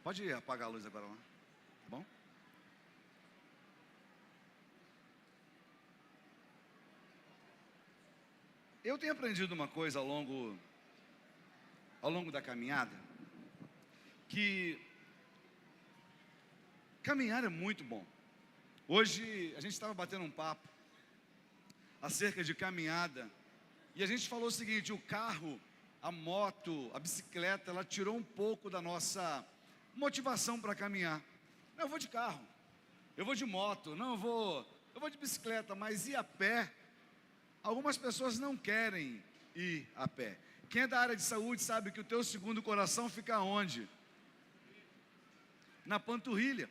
Pode apagar a luz agora lá, tá bom? Eu tenho aprendido uma coisa ao longo da caminhada, que caminhar é muito bom. Hoje a gente estava batendo um papo acerca de caminhada, e a gente falou o seguinte: o carro, a moto, a bicicleta, ela tirou um pouco da nossa motivação para caminhar. Não, eu vou de carro, eu vou de moto, não, eu vou de bicicleta, mas ir a pé? Algumas pessoas não querem ir a pé. Quem é da área de saúde sabe que o teu segundo coração fica onde? Na panturrilha.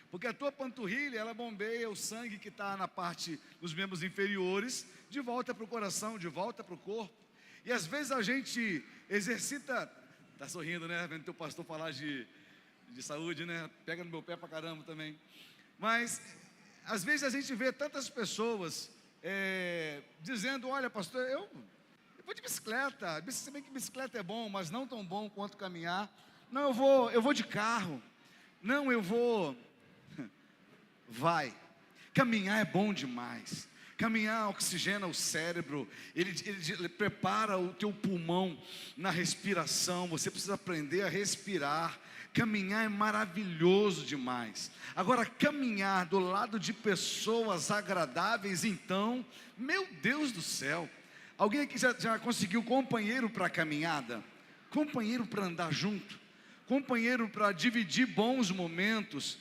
Porque a tua panturrilha, ela bombeia o sangue que está na parte dos membros inferiores, de volta para o coração, de volta para o corpo. E às vezes a gente exercita, está sorrindo, né? Vendo teu pastor falar de saúde, né? Pega no meu pé pra caramba também. Mas às vezes a gente vê tantas pessoas dizendo: olha, pastor, eu vou de bicicleta. Se bem que bicicleta é bom, mas não tão bom quanto caminhar. Não, eu vou de carro. Não, eu vou. Vai. Caminhar é bom demais. Caminhar oxigena o cérebro, ele prepara o teu pulmão na respiração. Você precisa aprender a respirar. Caminhar é maravilhoso demais. Agora, caminhar do lado de pessoas agradáveis, então, meu Deus do céu. Alguém aqui já conseguiu companheiro para a caminhada? Companheiro para andar junto? Companheiro para dividir bons momentos?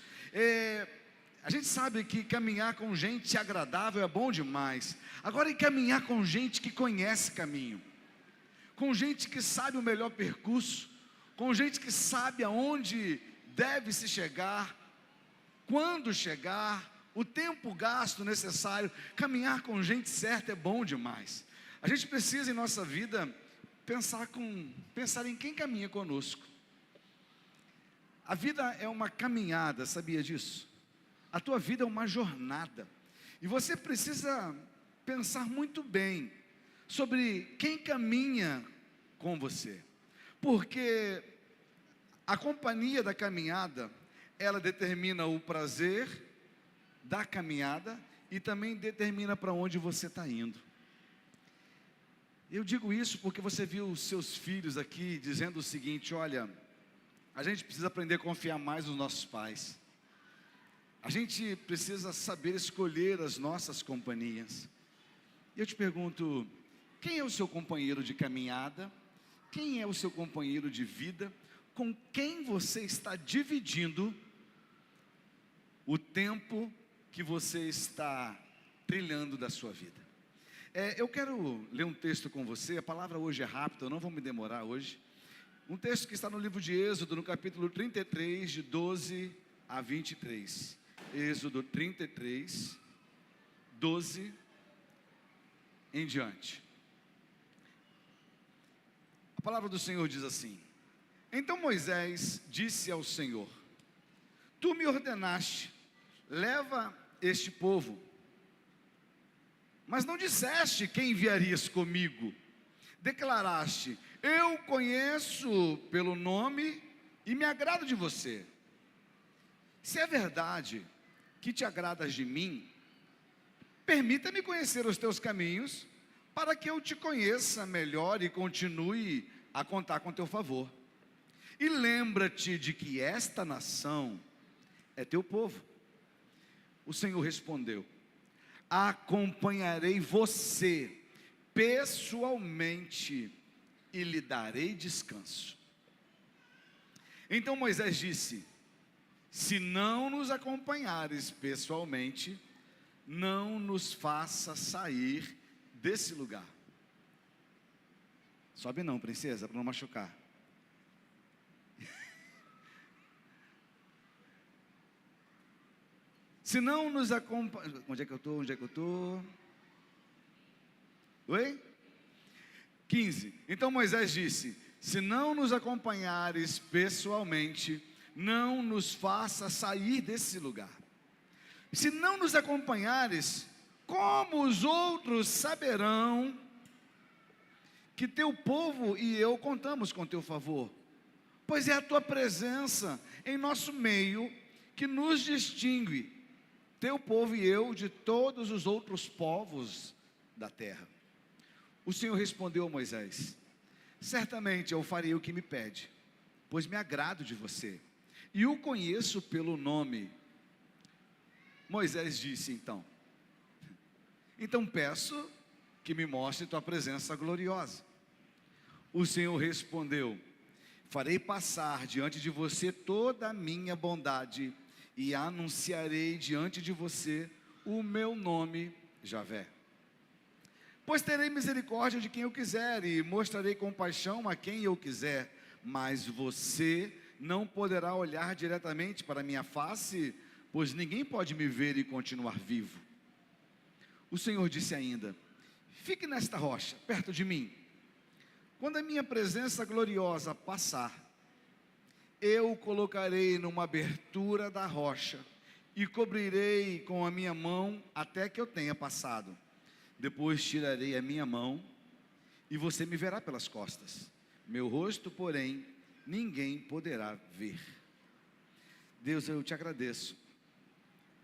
A gente sabe que caminhar com gente agradável é bom demais. Agora, e caminhar com gente que conhece caminho, com gente que sabe o melhor percurso, com gente que sabe aonde deve se chegar, quando chegar, o tempo gasto necessário. Caminhar com gente certa é bom demais. A gente precisa em nossa vida pensar em quem caminha conosco. A vida é uma caminhada, sabia disso? A tua vida é uma jornada, e você precisa pensar muito bem sobre quem caminha com você, porque a companhia da caminhada, ela determina o prazer da caminhada e também determina para onde você está indo. Eu digo isso porque você viu os seus filhos aqui dizendo o seguinte: olha, a gente precisa aprender a confiar mais nos nossos pais. A gente precisa saber escolher as nossas companhias. E eu te pergunto: quem é o seu companheiro de caminhada? Quem é o seu companheiro de vida? Com quem você está dividindo o tempo que você está trilhando da sua vida? Eu quero ler um texto com você. A palavra hoje é rápida, eu não vou me demorar hoje. Um texto que está no livro de Êxodo, no capítulo 33, de 12 a 23. Êxodo 33, 12 em diante. A palavra do Senhor diz assim: então Moisés disse ao Senhor: tu me ordenaste, leva este povo, mas não disseste quem enviarias comigo. Declaraste: eu conheço pelo nome e me agrado de você. Se é verdade que te agradas de mim, permita-me conhecer os teus caminhos, para que eu te conheça melhor e continue a contar com teu favor. E lembra-te de que esta nação é teu povo. O Senhor respondeu: acompanharei você pessoalmente e lhe darei descanso. Então Moisés disse: se não nos acompanhares pessoalmente, não nos faça sair desse lugar. Sobe não, princesa, para não machucar. Se não nos acompanha... Onde é que eu estou? Oi? 15. Então Moisés disse: se não nos acompanhares pessoalmente, não nos faça sair desse lugar. Se não nos acompanhares, como os outros saberão que teu povo e eu contamos com teu favor? pois é a tua presença em nosso meio que nos distingue, teu povo e eu, de todos os outros povos da terra. O Senhor respondeu a Moisés: certamente eu farei o que me pede, pois me agrado de você, e o conheço pelo nome. Moisés disse então peço que me mostre tua presença gloriosa. O Senhor respondeu: farei passar diante de você toda a minha bondade, e anunciarei diante de você o meu nome, Javé. Pois terei misericórdia de quem eu quiser, e mostrarei compaixão a quem eu quiser, mas você não poderá olhar diretamente para minha face, pois ninguém pode me ver e continuar vivo. O Senhor disse ainda: fique nesta rocha, perto de mim. Quando a minha presença gloriosa passar, eu o colocarei numa abertura da rocha, e cobrirei com a minha mão até que eu tenha passado. Depois tirarei a minha mão, e você me verá pelas costas. Meu rosto, porém, ninguém poderá ver. Deus, eu te agradeço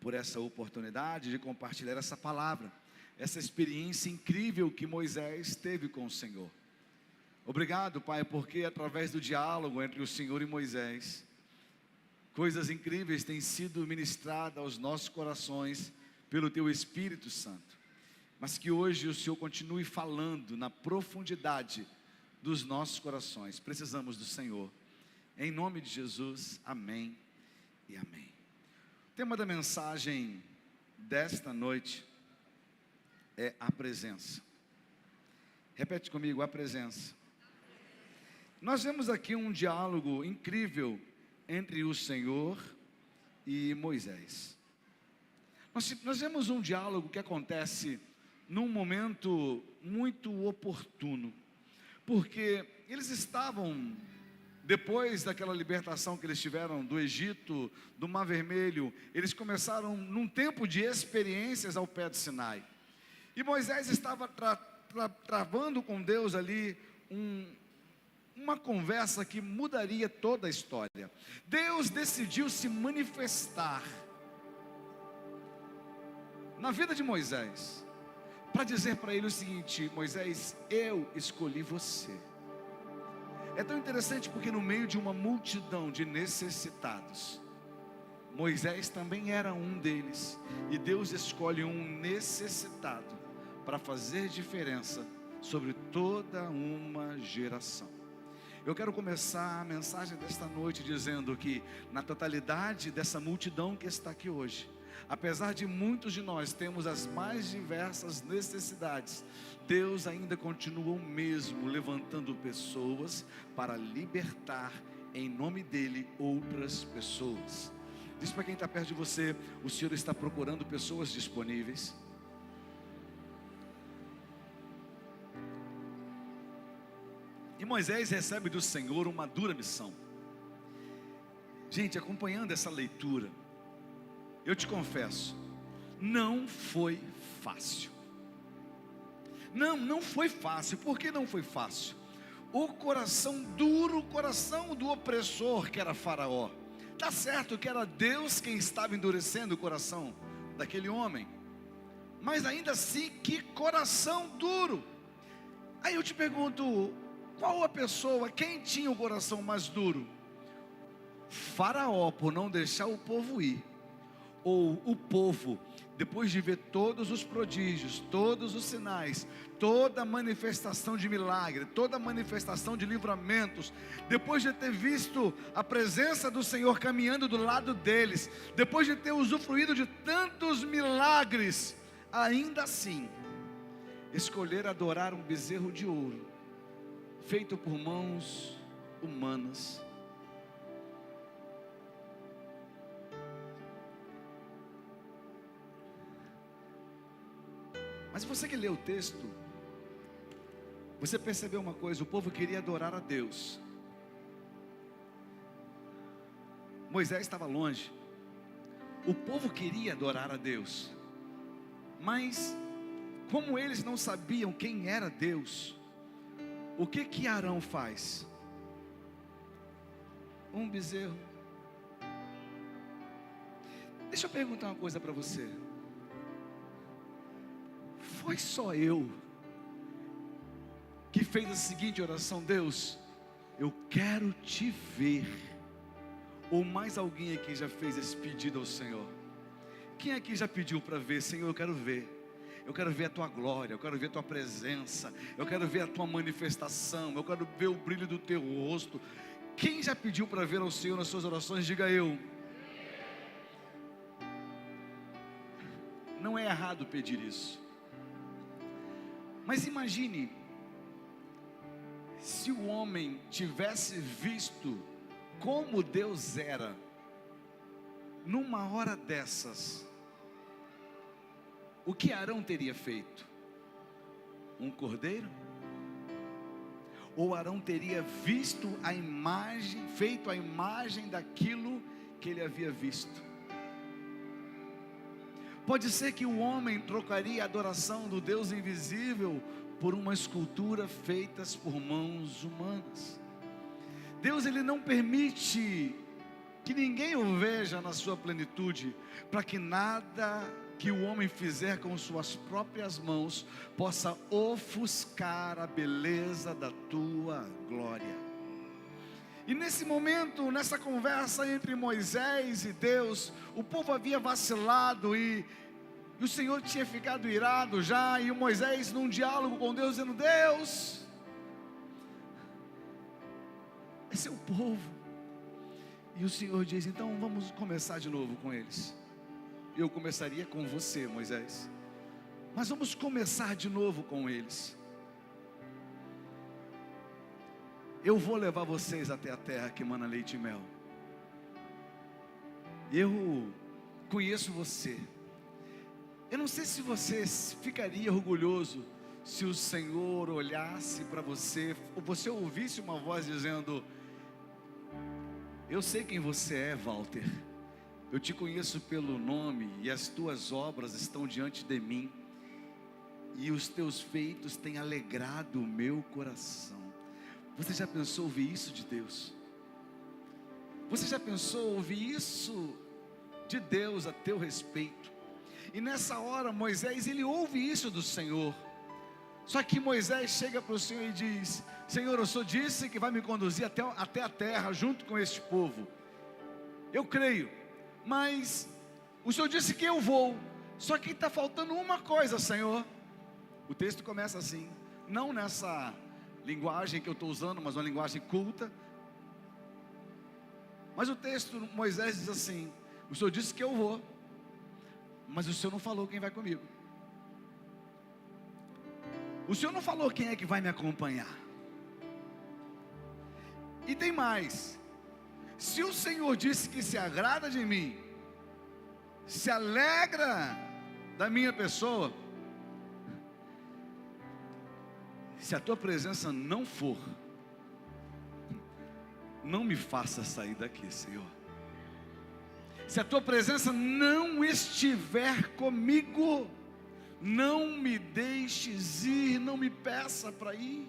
por essa oportunidade de compartilhar essa palavra, essa experiência incrível que Moisés teve com o Senhor. Obrigado, Pai, porque através do diálogo entre o Senhor e Moisés, coisas incríveis têm sido ministradas aos nossos corações pelo Teu Espírito Santo. Mas que hoje o Senhor continue falando na profundidade dos nossos corações. Precisamos do Senhor. Em nome de Jesus, amém e amém. O tema da mensagem desta noite é a presença. Repete comigo: a presença. Nós vemos aqui um diálogo incrível entre o Senhor e Moisés. Nós vemos um diálogo que acontece num momento muito oportuno, porque eles estavam, depois daquela libertação que eles tiveram do Egito, do Mar Vermelho, eles começaram num tempo de experiências ao pé do Sinai, e Moisés estava travando com Deus ali uma conversa que mudaria toda a história. Deus decidiu se manifestar na vida de Moisés, para dizer para ele o seguinte: Moisés, eu escolhi você. É tão interessante porque no meio de uma multidão de necessitados, Moisés também era um deles, e Deus escolhe um necessitado para fazer diferença sobre toda uma geração. Eu quero começar a mensagem desta noite dizendo que na totalidade dessa multidão que está aqui hoje, apesar de muitos de nós termos as mais diversas necessidades, Deus ainda continua o mesmo, levantando pessoas para libertar em nome dEle outras pessoas. Diz para quem está perto de você: o Senhor está procurando pessoas disponíveis. E Moisés recebe do Senhor uma dura missão. Gente, acompanhando essa leitura, eu te confesso, não foi fácil. Não foi fácil. Por que não foi fácil? O coração duro, o coração do opressor que era Faraó. Está certo que era Deus quem estava endurecendo o coração daquele homem, mas ainda assim, que coração duro. Aí eu te pergunto, qual a pessoa, quem tinha o coração mais duro? Faraó, por não deixar o povo ir, ou o povo, depois de ver todos os prodígios, todos os sinais, toda a manifestação de milagre, toda a manifestação de livramentos, depois de ter visto a presença do Senhor caminhando do lado deles, depois de ter usufruído de tantos milagres, ainda assim, escolher adorar um bezerro de ouro, feito por mãos humanas. Mas você que lê o texto, você percebeu uma coisa: o povo queria adorar a Deus. Moisés estava longe, o povo queria adorar a Deus, mas como eles não sabiam quem era Deus, o que Arão faz? um bezerro. Deixa eu perguntar uma coisa para você. Foi só eu que fez a seguinte oração: Deus, eu quero te ver? Ou mais alguém aqui já fez esse pedido ao Senhor? Quem aqui já pediu para ver? Senhor, eu quero ver. Eu quero ver a tua glória, eu quero ver a tua presença, eu quero ver a tua manifestação, eu quero ver o brilho do teu rosto. Quem já pediu para ver ao Senhor nas suas orações? Diga eu. Não é errado pedir isso. Mas imagine se o homem tivesse visto como Deus era numa hora dessas. O que Arão teria feito? Um cordeiro? Ou Arão teria visto a imagem, feito a imagem daquilo que ele havia visto? Pode ser que o homem trocaria a adoração do Deus invisível por uma escultura feita por mãos humanas. Deus, ele não permite que ninguém o veja na sua plenitude, para que nada que o homem fizer com suas próprias mãos possa ofuscar a beleza da tua glória. E nesse momento, nessa conversa entre Moisés e Deus, o povo havia vacilado e o Senhor tinha ficado irado já, e o Moisés num diálogo com Deus, dizendo: Deus, esse é o povo. E o Senhor diz: então vamos começar de novo com eles. Eu começaria com você, Moisés, mas vamos começar de novo com eles. Eu vou levar vocês até a terra que mana leite e mel. Eu conheço você. Eu não sei se você ficaria orgulhoso se o Senhor olhasse para você, ou você ouvisse uma voz dizendo: eu sei quem você é, Walter. Eu te conheço pelo nome, e as tuas obras estão diante de mim, e os teus feitos têm alegrado o meu coração. Você já pensou ouvir isso de Deus? Você já pensou ouvir isso de Deus a teu respeito? E nessa hora Moisés, ele ouve isso do Senhor. Só que Moisés chega para o Senhor e diz: Senhor, o Senhor disse que vai me conduzir até a terra junto com este povo. Eu creio, mas o Senhor disse que eu vou. Só que está faltando uma coisa, Senhor. O texto começa assim, não nessa linguagem que eu estou usando, mas uma linguagem culta. Mas o texto, Moisés diz assim: o Senhor disse que eu vou, mas o Senhor não falou quem vai comigo. O Senhor não falou quem é que vai me acompanhar. E tem mais: se o Senhor disse que se agrada de mim, se alegra da minha pessoa, se a tua presença não for, não me faça sair daqui, Senhor. Se a tua presença não estiver comigo, não me deixes ir, não me peça para ir.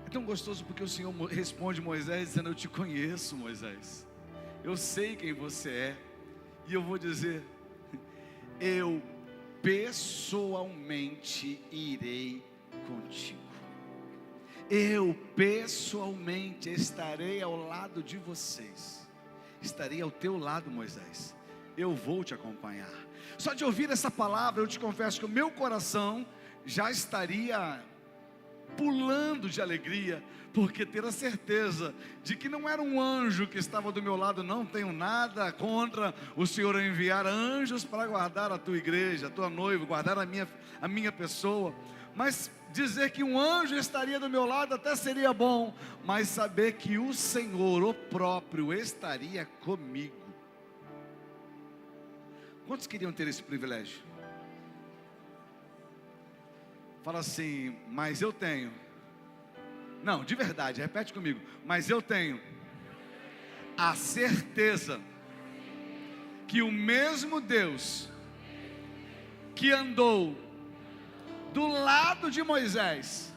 É tão gostoso porque o Senhor responde Moisés dizendo: eu te conheço, Moisés, eu sei quem você é. E eu vou dizer: eu pessoalmente irei contigo. Eu pessoalmente estarei ao lado de vocês. Estarei ao teu lado, Moisés. Eu vou te acompanhar. Só de ouvir essa palavra, eu te confesso que o meu coração já estaria pulando de alegria, porque ter a certeza de que não era um anjo que estava do meu lado. Não tenho nada contra o Senhor enviar anjos para guardar a tua igreja, a tua noiva, guardar a minha pessoa, mas dizer que um anjo estaria do meu lado até seria bom, mas saber que o Senhor, o próprio, estaria comigo. Quantos queriam ter esse privilégio? Fala assim: mas eu tenho. Não, de verdade, repete comigo: mas eu tenho a certeza que o mesmo Deus que andou do lado de Moisés,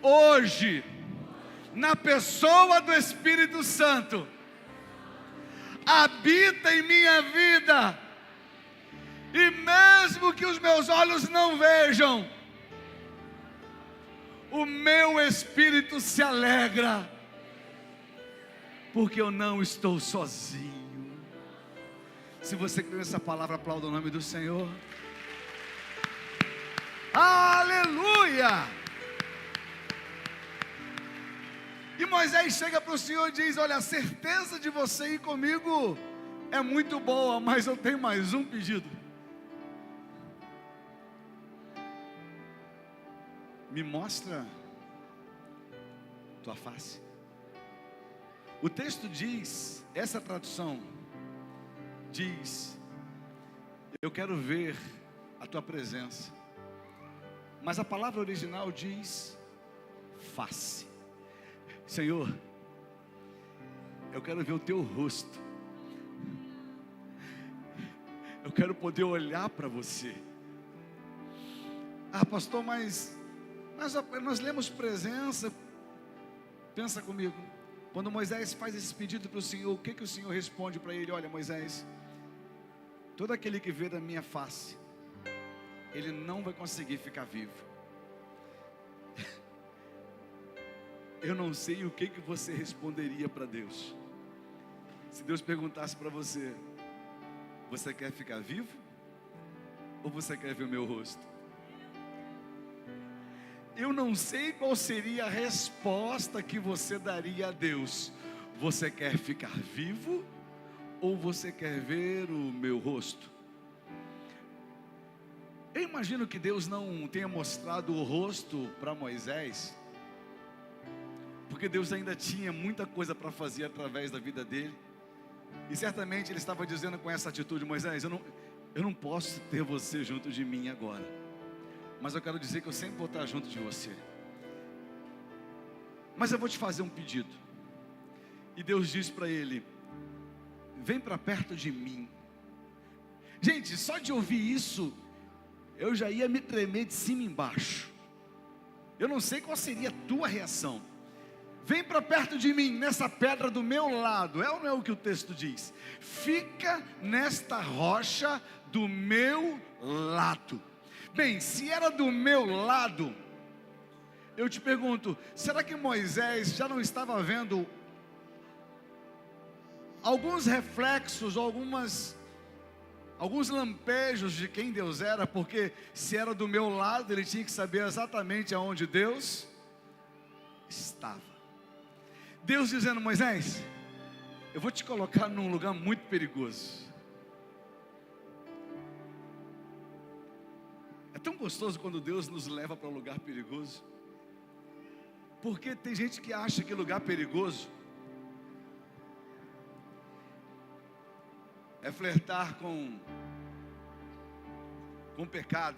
hoje na pessoa do Espírito Santo, habita em minha vida, e mesmo que os meus olhos não vejam, o meu espírito se alegra, porque eu não estou sozinho. Se você crê nessa palavra, aplauda o nome do Senhor. Aleluia! E Moisés chega para o Senhor e diz: olha, a certeza de você ir comigo é muito boa, mas eu tenho mais um pedido. Me mostra tua face. O texto diz, essa tradução diz: eu quero ver a tua presença. Mas a palavra original diz face. Senhor, eu quero ver o teu rosto. Eu quero poder olhar para você. Ah, pastor, mas nós lemos presença. Pensa comigo. Quando Moisés faz esse pedido para o Senhor, o que o Senhor responde para ele? Olha, Moisés, todo aquele que vê da minha face, ele não vai conseguir ficar vivo. Eu não sei o que você responderia para Deus. Se Deus perguntasse para você: você quer ficar vivo? Ou você quer ver o meu rosto? Eu não sei qual seria a resposta que você daria a Deus. Você quer ficar vivo? Ou você quer ver o meu rosto? Eu imagino que Deus não tenha mostrado o rosto para Moisés, porque Deus ainda tinha muita coisa para fazer através da vida dele. E certamente ele estava dizendo com essa atitude: Moisés, eu não posso ter você junto de mim agora, mas eu quero dizer que eu sempre vou estar junto de você. Mas eu vou te fazer um pedido. E Deus diz para ele: vem para perto de mim. Gente, só de ouvir isso, eu já ia me tremer de cima e embaixo. Eu não sei qual seria a tua reação. Vem para perto de mim, nessa pedra do meu lado. É ou não é o que o texto diz? Fica nesta rocha do meu lado. Bem, se era do meu lado, eu te pergunto, será que Moisés já não estava vendo alguns reflexos, alguns lampejos de quem Deus era? Porque se era do meu lado, ele tinha que saber exatamente aonde Deus estava. Deus dizendo: Moisés, eu vou te colocar num lugar muito perigoso. É tão gostoso quando Deus nos leva para um lugar perigoso, porque tem gente que acha que lugar perigoso é flertar com pecado.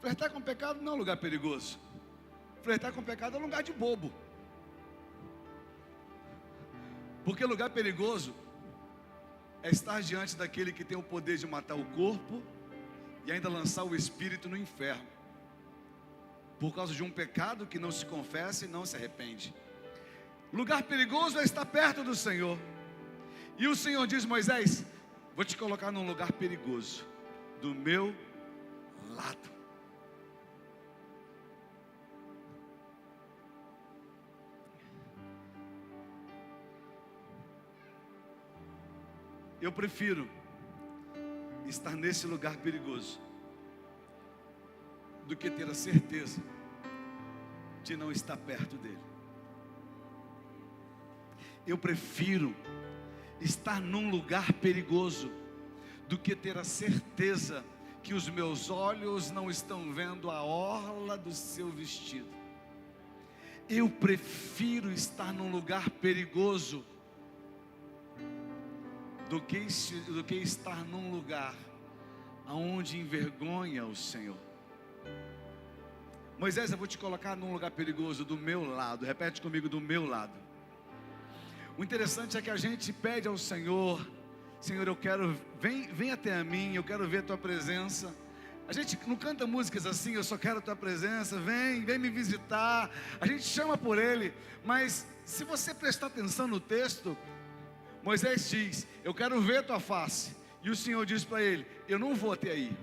Flertar com pecado não é um lugar perigoso. Flertar com pecado é um lugar de bobo. Porque lugar perigoso é estar diante daquele que tem o poder de matar o corpo e ainda lançar o espírito no inferno, por causa de um pecado que não se confessa e não se arrepende. Lugar perigoso é estar perto do Senhor. E o Senhor diz: Moisés, vou te colocar num lugar perigoso, do meu lado. Eu prefiro estar nesse lugar perigoso do que ter a certeza de não estar perto dele. Eu prefiro estar num lugar perigoso do que ter a certeza que os meus olhos não estão vendo a orla do seu vestido. Eu prefiro estar num lugar perigoso do que estar num lugar aonde envergonha o Senhor. Moisés, eu vou te colocar num lugar perigoso do meu lado. Repete comigo: do meu lado. O interessante é que a gente pede ao Senhor: Senhor, eu quero, vem até a mim, eu quero ver a tua presença. A gente não canta músicas assim, eu só quero a tua presença, vem me visitar. A gente chama por ele, mas se você prestar atenção no texto, Moisés diz: eu quero ver a tua face. E o Senhor diz para ele: eu não vou até aí,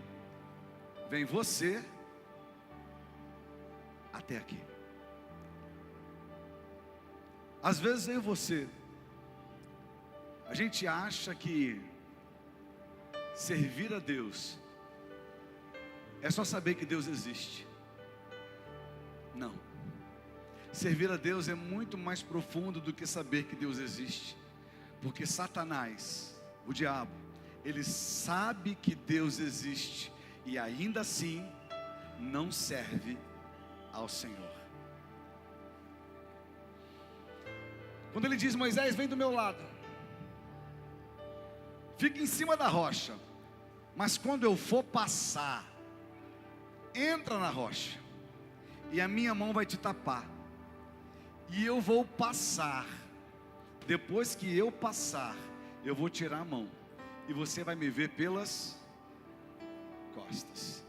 vem você até aqui. Às vezes eu e você, a gente acha que servir a Deus é só saber que Deus existe. Não. Servir a Deus é muito mais profundo do que saber que Deus existe. Porque Satanás, o diabo, ele sabe que Deus existe e ainda assim não serve ao Senhor. Quando ele diz: Moisés, vem do meu lado, fica em cima da rocha, mas quando eu for passar, entra na rocha, e a minha mão vai te tapar, e eu vou passar. Depois que eu passar, eu vou tirar a mão, e você vai me ver pelas costas.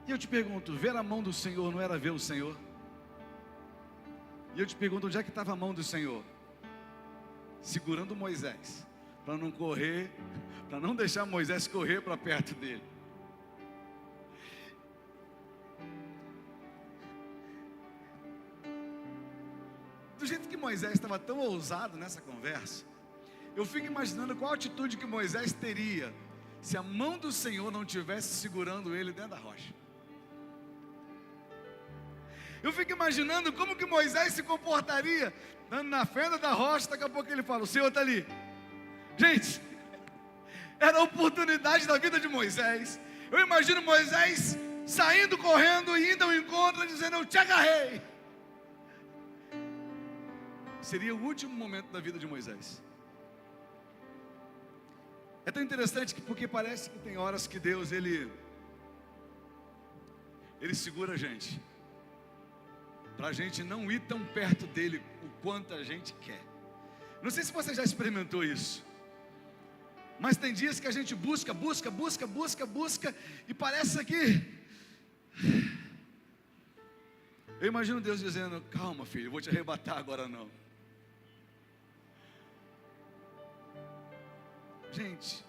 E eu te pergunto, ver a mão do Senhor não era ver o Senhor? E eu te pergunto, onde é que estava a mão do Senhor? Segurando Moisés, para não correr, para não deixar Moisés correr para perto dele. Do jeito que Moisés estava tão ousado nessa conversa, eu fico imaginando qual a atitude que Moisés teria se a mão do Senhor não estivesse segurando ele dentro da rocha. Eu fico imaginando como que Moisés se comportaria, andando na fenda da rocha. Daqui a pouco ele fala: o Senhor está ali. Gente, era a oportunidade da vida de Moisés. Eu imagino Moisés saindo correndo e indo ao encontro, dizendo: eu te agarrei. Seria o último momento da vida de Moisés. É tão interessante porque parece que tem horas que Deus ele segura a gente, para a gente não ir tão perto dele o quanto a gente quer. Não sei se você já experimentou isso, mas tem dias que a gente busca, e parece que... Eu imagino Deus dizendo: calma, filho, eu vou te arrebatar agora não. Gente,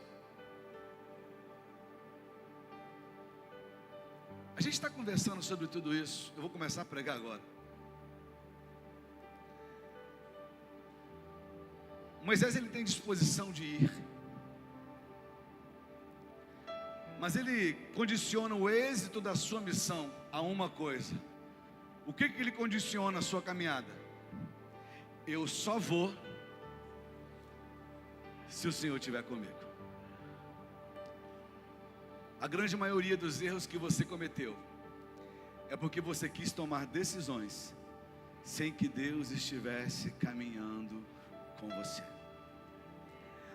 a gente está conversando sobre tudo isso. Eu vou começar a pregar agora. Moisés, ele tem disposição de ir, mas ele condiciona o êxito da sua missão a uma coisa. O que ele condiciona a sua caminhada? Eu só vou se o Senhor estiver comigo. A grande maioria dos erros que você cometeu é porque você quis tomar decisões sem que Deus estivesse caminhando com você.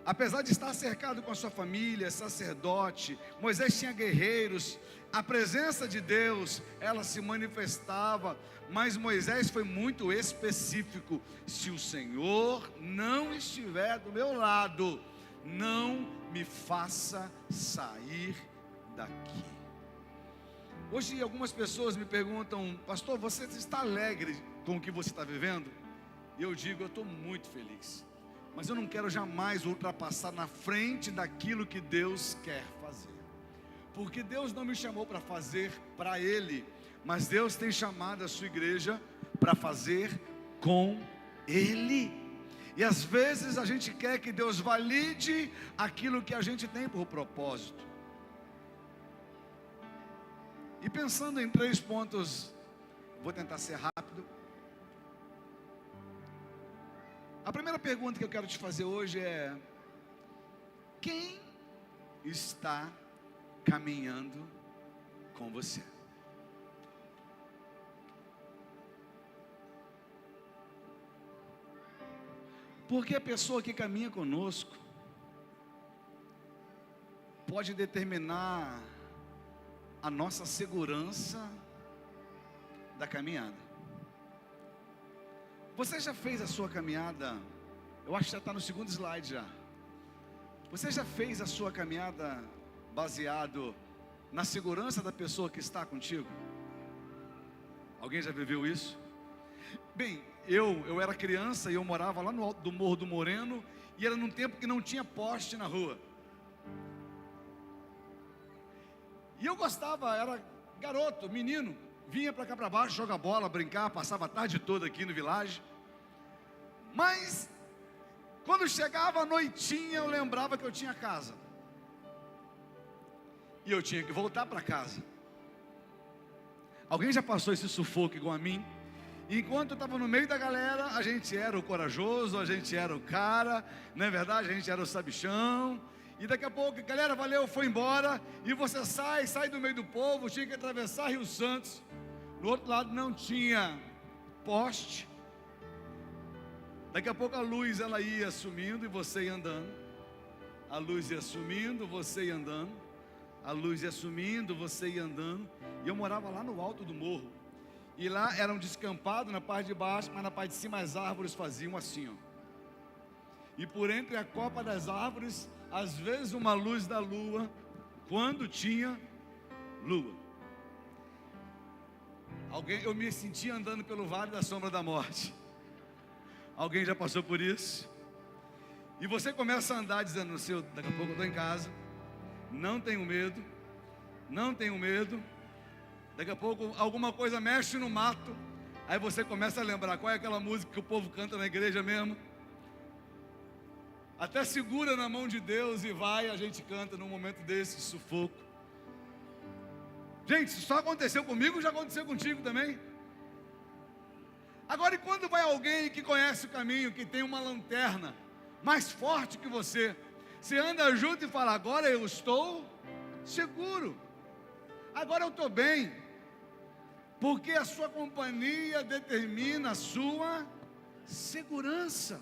Apesar de estar cercado com a sua família, sacerdote, Moisés tinha guerreiros, a presença de Deus, ela se manifestava, mas Moisés foi muito específico: se o Senhor não estiver do meu lado, não me faça sair daqui. Hoje algumas pessoas me perguntam: pastor, você está alegre com o que você está vivendo? E eu digo: eu estou muito feliz, mas eu não quero jamais ultrapassar na frente daquilo que Deus quer fazer, porque Deus não me chamou para fazer para Ele, mas Deus tem chamado a sua igreja para fazer com Ele. E às vezes a gente quer que Deus valide aquilo que a gente tem por propósito. E pensando em 3 pontos, vou tentar ser rápido. A primeira pergunta que eu quero te fazer hoje é: quem está caminhando com você? Porque a pessoa que caminha conosco pode determinar a nossa segurança da caminhada. Você já fez a sua caminhada? Eu acho que já está no segundo slide já. Você já fez a sua caminhada baseado na segurança da pessoa que está contigo? Alguém já viveu isso? Bem, eu era criança e eu morava lá no alto do Morro do Moreno, e era num tempo que não tinha poste na rua. E eu gostava, era garoto, menino, vinha para cá para baixo, jogar bola, brincar, passava a tarde toda aqui no Village. Mas, quando chegava a noitinha, eu lembrava que eu tinha casa. E eu tinha que voltar para casa. Alguém já passou esse sufoco igual a mim? Enquanto eu estava no meio da galera, a gente era o corajoso, a gente era o cara, não é verdade? A gente era o sabichão. E daqui a pouco, galera, valeu, foi embora. E você sai do meio do povo, tinha que atravessar Rio Santos. Do outro lado não tinha poste. Daqui a pouco a luz ela ia sumindo e você ia andando. A luz ia sumindo, você ia andando. A luz ia sumindo, você ia andando. E eu morava lá no alto do morro. E lá era um descampado na parte de baixo, mas na parte de cima as árvores faziam assim, ó. E por entre a copa das árvores, às vezes uma luz da lua, quando tinha lua. Eu me sentia andando pelo vale da sombra da morte. Alguém já passou por isso? E você começa a andar dizendo no seu, daqui a pouco eu estou em casa, não tenho medo, não tenho medo. Daqui a pouco alguma coisa mexe no mato, aí você começa a lembrar qual é aquela música que o povo canta na igreja mesmo. Até segura na mão de Deus e vai, a gente canta num momento desse, sufoco. Gente, isso só aconteceu comigo, já aconteceu contigo também. Agora, e quando vai alguém que conhece o caminho, que tem uma lanterna mais forte que você anda junto e fala, agora eu estou seguro, agora eu estou bem. Porque a sua companhia determina a sua segurança.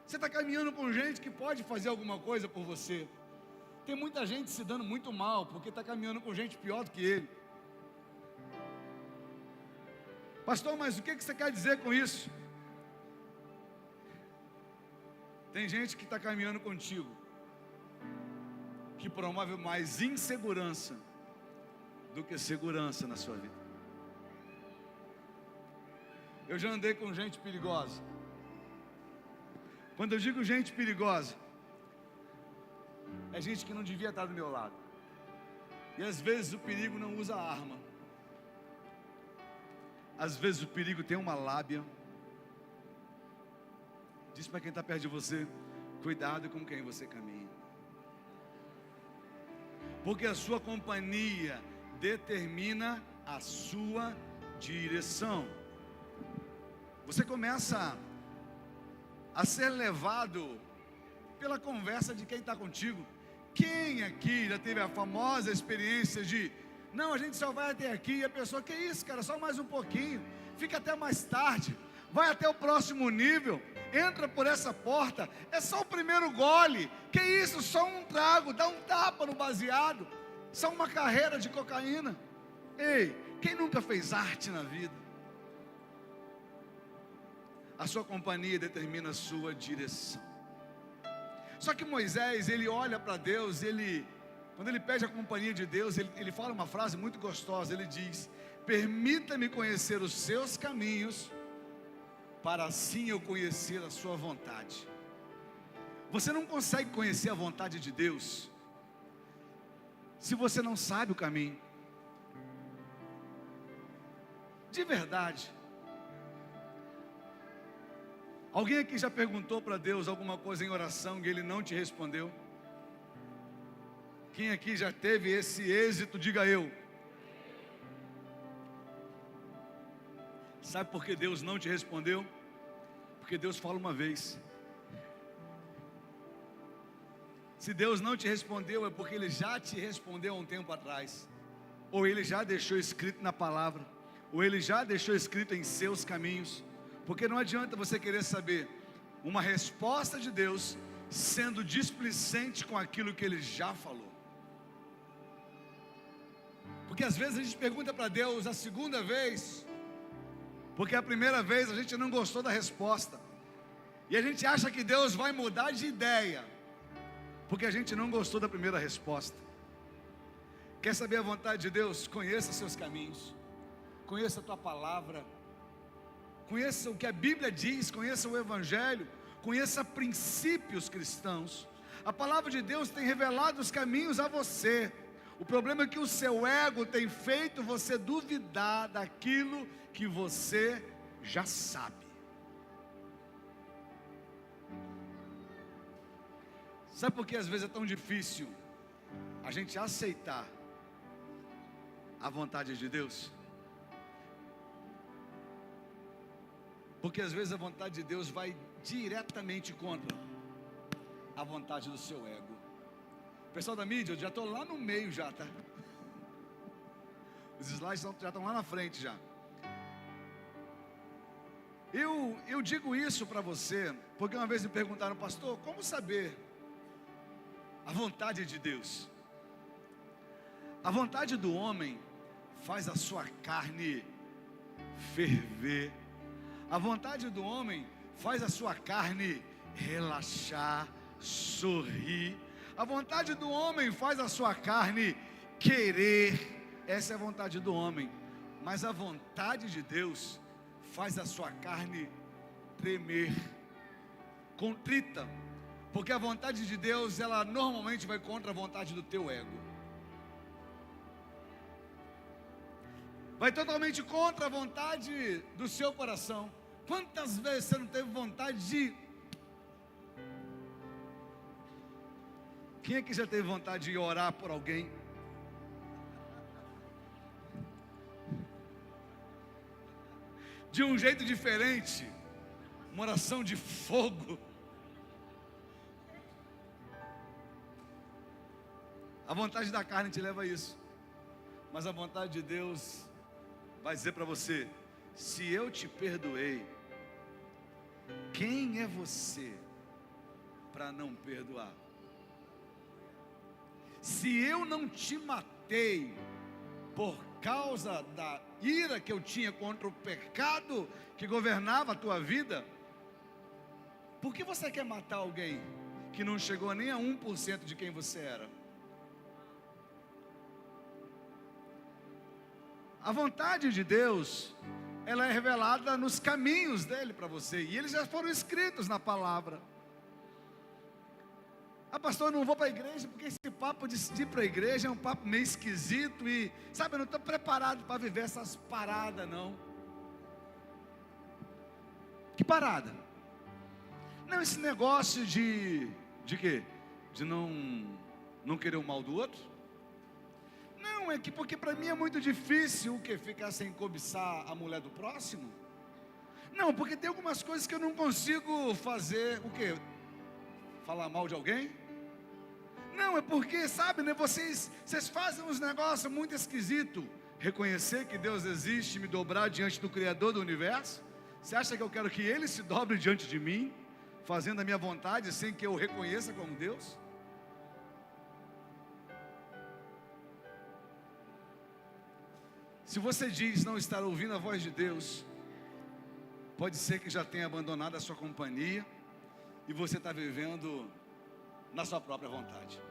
Você está caminhando com gente que pode fazer alguma coisa por você. Tem muita gente se dando muito mal, porque está caminhando com gente pior do que ele. Pastor, mas o que você quer dizer com isso? Tem gente que está caminhando contigo, que promove mais insegurança do que segurança na sua vida. Eu já andei com gente perigosa. Quando eu digo gente perigosa, é gente que não devia estar do meu lado. E às vezes o perigo não usa arma. Às vezes o perigo tem uma lábia. Diz para quem está perto de você, cuidado com quem você caminha. Porque a sua companhia determina a sua direção. Você começa a ser levado pela conversa de quem está contigo. Quem aqui já teve a famosa experiência de, não, a gente só vai até aqui, e a pessoa, que isso, cara, só mais um pouquinho, fica até mais tarde, vai até o próximo nível, entra por essa porta, é só o primeiro gole, que isso, só um trago, dá um tapa no baseado, só uma carreira de cocaína. Ei, quem nunca fez arte na vida? A sua companhia determina a sua direção. Só que Moisés, ele olha para Deus, quando ele pede a companhia de Deus, ele fala uma frase muito gostosa, ele diz, permita-me conhecer os seus caminhos, para assim eu conhecer a sua vontade. Você não consegue conhecer a vontade de Deus, se você não sabe o caminho. De verdade. Alguém aqui já perguntou para Deus alguma coisa em oração e Ele não te respondeu? Quem aqui já teve esse êxito, diga eu. Sabe por que Deus não te respondeu? Porque Deus fala uma vez. Se Deus não te respondeu, é porque Ele já te respondeu há um tempo atrás. Ou Ele já deixou escrito na palavra, ou Ele já deixou escrito em seus caminhos. Porque não adianta você querer saber uma resposta de Deus sendo displicente com aquilo que Ele já falou. Porque às vezes a gente pergunta para Deus a segunda vez, porque a primeira vez a gente não gostou da resposta, e a gente acha que Deus vai mudar de ideia, porque a gente não gostou da primeira resposta. Quer saber a vontade de Deus? Conheça seus caminhos, conheça a tua palavra, conheça o que a Bíblia diz, conheça o Evangelho, conheça princípios cristãos. A palavra de Deus tem revelado os caminhos a você. O problema é que o seu ego tem feito você duvidar daquilo que você já sabe. Sabe por que às vezes é tão difícil a gente aceitar a vontade de Deus? Porque às vezes a vontade de Deus vai diretamente contra a vontade do seu ego. Pessoal da mídia, eu já estou lá no meio já, tá? Os slides já estão lá na frente já. Eu digo isso para você, porque uma vez me perguntaram, pastor, como saber a vontade de Deus? A vontade do homem faz a sua carne ferver. A vontade do homem faz a sua carne relaxar, sorrir. A vontade do homem faz a sua carne querer. Essa é a vontade do homem. Mas a vontade de Deus faz a sua carne tremer, contrita. Porque a vontade de Deus, ela normalmente vai contra a vontade do teu ego. Vai totalmente contra a vontade do seu coração. Quantas vezes você não teve vontade de... Quem é que já teve vontade de orar por alguém? De um jeito diferente, uma oração de fogo. A vontade da carne te leva a isso, mas a vontade de Deus vai dizer para você: se eu te perdoei, quem é você para não perdoar? Se eu não te matei por causa da ira que eu tinha contra o pecado que governava a tua vida, por que você quer matar alguém que não chegou nem a 1% de quem você era? A vontade de Deus, ela é revelada nos caminhos dele para você, e eles já foram escritos na palavra. Ah, pastor, eu não vou para a igreja porque esse papo de ir para a igreja é um papo meio esquisito e, sabe, eu não estou preparado para viver essas paradas, não. Que parada? Não, esse negócio de quê? De não querer o mal do outro? Não, é que porque para mim é muito difícil o quê? Ficar sem cobiçar a mulher do próximo? Não, porque tem algumas coisas que eu não consigo fazer, o quê? Falar mal de alguém? Não, é porque, sabe, né, vocês fazem uns negócios muito esquisitos. Reconhecer que Deus existe e me dobrar diante do Criador do Universo? Você acha que eu quero que Ele se dobre diante de mim, fazendo a minha vontade, sem que eu o reconheça como Deus? Se você diz não estar ouvindo a voz de Deus, pode ser que já tenha abandonado a sua companhia e você está vivendo na sua própria vontade.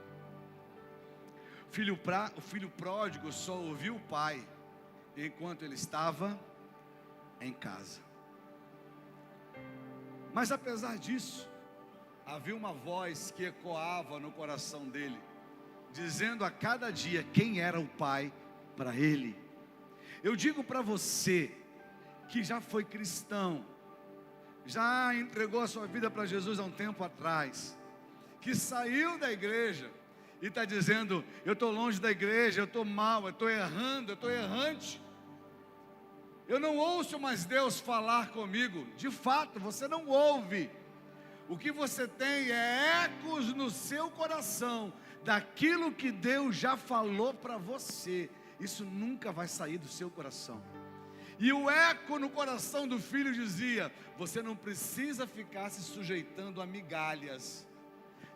O filho pródigo só ouviu o pai enquanto ele estava em casa. Mas apesar disso, havia uma voz que ecoava no coração dele, dizendo a cada dia quem era o pai para ele. Eu digo para você que já foi cristão, já entregou a sua vida para Jesus há um tempo atrás, que saiu da igreja e está dizendo: eu estou longe da igreja, eu estou mal, eu estou errando, eu estou errante, eu não ouço mais Deus falar comigo. De fato, você não ouve. O que você tem é ecos no seu coração daquilo que Deus já falou para você. Isso nunca vai sair do seu coração. E o eco no coração do filho dizia: você não precisa ficar se sujeitando a migalhas.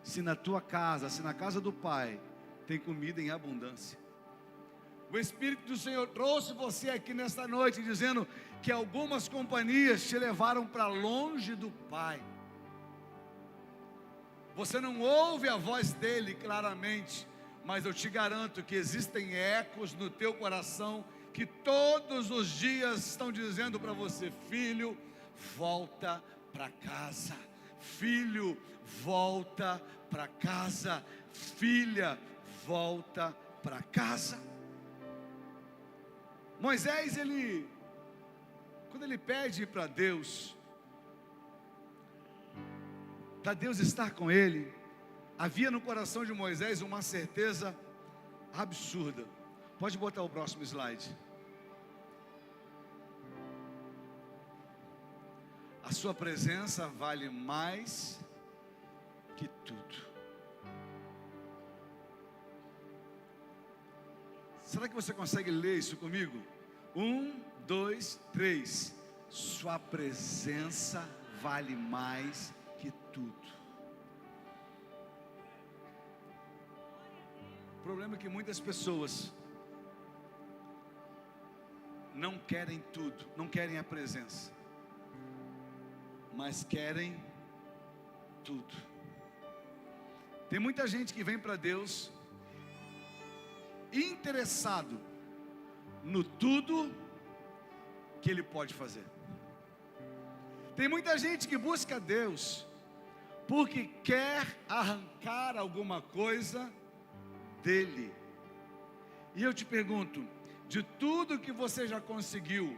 Se na tua casa, se na casa do Pai, tem comida em abundância. O Espírito do Senhor trouxe você aqui nesta noite dizendo que algumas companhias te levaram para longe do Pai. Você não ouve a voz dele claramente, mas eu te garanto que existem ecos no teu coração que todos os dias estão dizendo para você: filho, volta para casa. Filho, volta para casa. Filha, volta para casa. Moisés, quando ele pede para Deus estar com ele, havia no coração de Moisés uma certeza absurda. Pode botar o próximo slide. A sua presença vale mais que tudo. Será que você consegue ler isso comigo? 1, 2, 3. Sua presença vale mais que tudo. O problema é que muitas pessoas não querem tudo, não querem a presença, mas querem tudo. Tem muita gente que vem para Deus interessado no tudo que Ele pode fazer. Tem muita gente que busca Deus porque quer arrancar alguma coisa dele. E eu te pergunto, de tudo que você já conseguiu,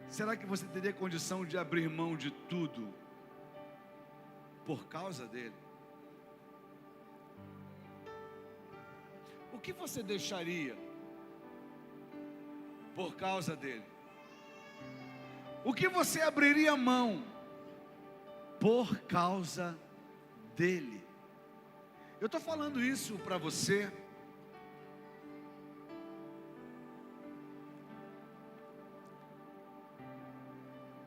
será que você teria condição de abrir mão de tudo por causa dele? O que você deixaria por causa dele? O que você abriria mão por causa dele? Eu estou falando isso para você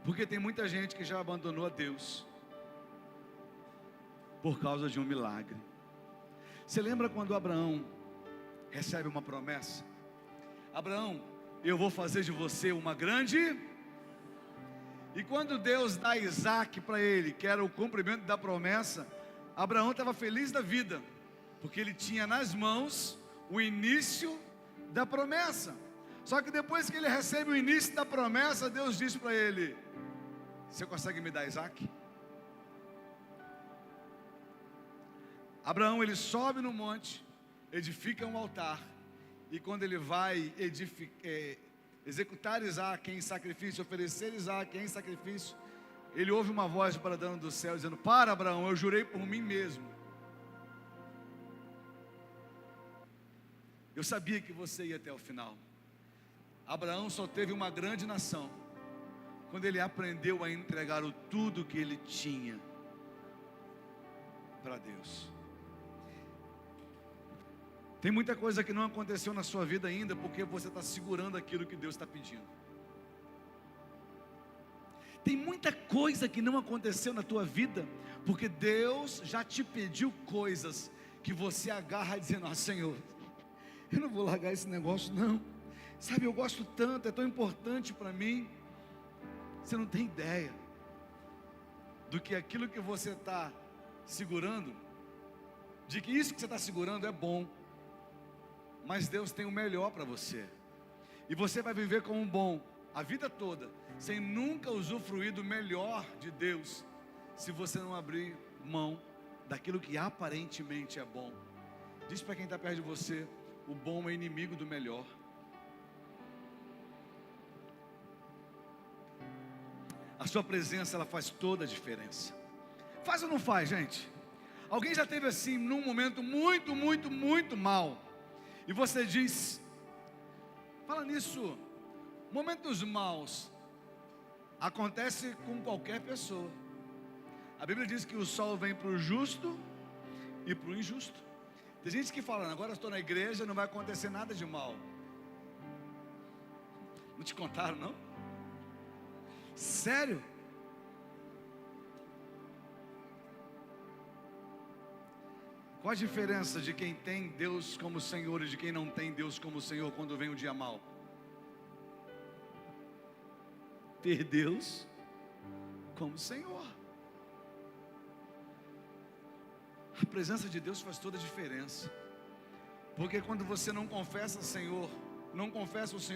porque tem muita gente que já abandonou a Deus por causa de um milagre. Você lembra quando Abraão recebe uma promessa? Abraão, eu vou fazer de você uma grande... E quando Deus dá Isaac para ele, que era o cumprimento da promessa, Abraão estava feliz da vida, porque ele tinha nas mãos o início da promessa. Só que depois que ele recebe o início da promessa, Deus diz para ele: você consegue me dar Isaac? Abraão, ele sobe no monte, edifica um altar, e quando ele vai executar Isaac em sacrifício, oferecer Isaac em sacrifício, ele ouve uma voz bradando do céu, dizendo: para, Abraão, eu jurei por mim mesmo, eu sabia que você ia até o final. Abraão só teve uma grande nação quando ele aprendeu a entregar o tudo que ele tinha para Deus. Tem muita coisa que não aconteceu na sua vida ainda, porque você está segurando aquilo que Deus está pedindo. Tem muita coisa que não aconteceu na tua vida, porque Deus já te pediu coisas que você agarra dizendo: ah, Senhor, eu não vou largar esse negócio não, sabe, eu gosto tanto, é tão importante para mim. Você não tem ideia do que aquilo que você está segurando, de que isso que você está segurando é bom, mas Deus tem o melhor para você, e você vai viver com um bom a vida toda, sem nunca usufruir do melhor de Deus, se você não abrir mão daquilo que aparentemente é bom. Diz para quem está perto de você: o bom é inimigo do melhor. A sua presença, ela faz toda a diferença. Faz ou não faz, gente? Alguém já teve assim, num momento muito mal, e você diz, fala nisso, momentos maus acontece com qualquer pessoa. A Bíblia diz que o sol vem para o justo e para o injusto. Tem gente que fala: agora eu estou na igreja, não vai acontecer nada de mal. Não te contaram, não? Sério? Qual a diferença de quem tem Deus como Senhor e de quem não tem Deus como Senhor quando vem um dia mau? Ter Deus como Senhor. A presença de Deus faz toda a diferença. Porque quando você não confessa o Senhor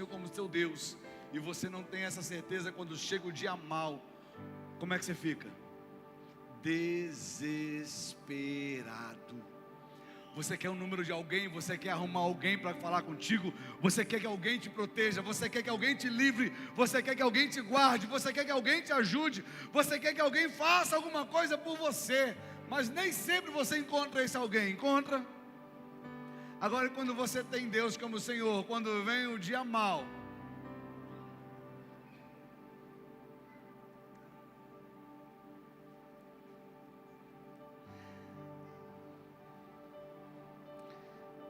como seu Deus, e você não tem essa certeza quando chega o dia mal, como é que você fica? Desesperado. Você quer o número de alguém, você quer arrumar alguém para falar contigo, você quer que alguém te proteja, você quer que alguém te livre, você quer que alguém te guarde, você quer que alguém te ajude, você quer que alguém faça alguma coisa por você, mas nem sempre você encontra esse alguém, encontra? Agora, quando você tem Deus como Senhor, quando vem o dia mal,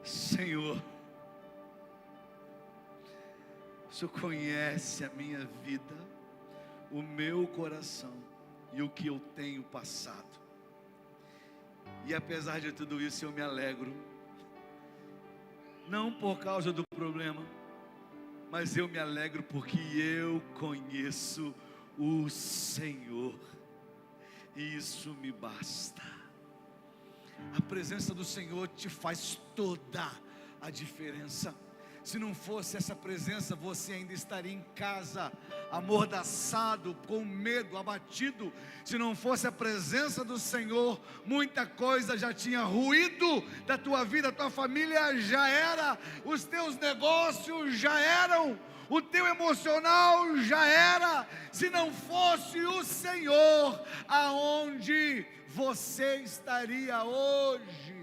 Senhor, o Senhor conhece a minha vida, o meu coração e o que eu tenho passado, e apesar de tudo isso eu me alegro, não por causa do problema, mas eu me alegro porque eu conheço o Senhor, e isso me basta. A presença do Senhor te faz toda a diferença. Se não fosse essa presença, você ainda estaria em casa, amordaçado, com medo, abatido. Se não fosse a presença do Senhor, muita coisa já tinha ruído da tua vida, a tua família já era, os teus negócios já eram, o teu emocional já era. Se não fosse o Senhor, aonde você estaria hoje?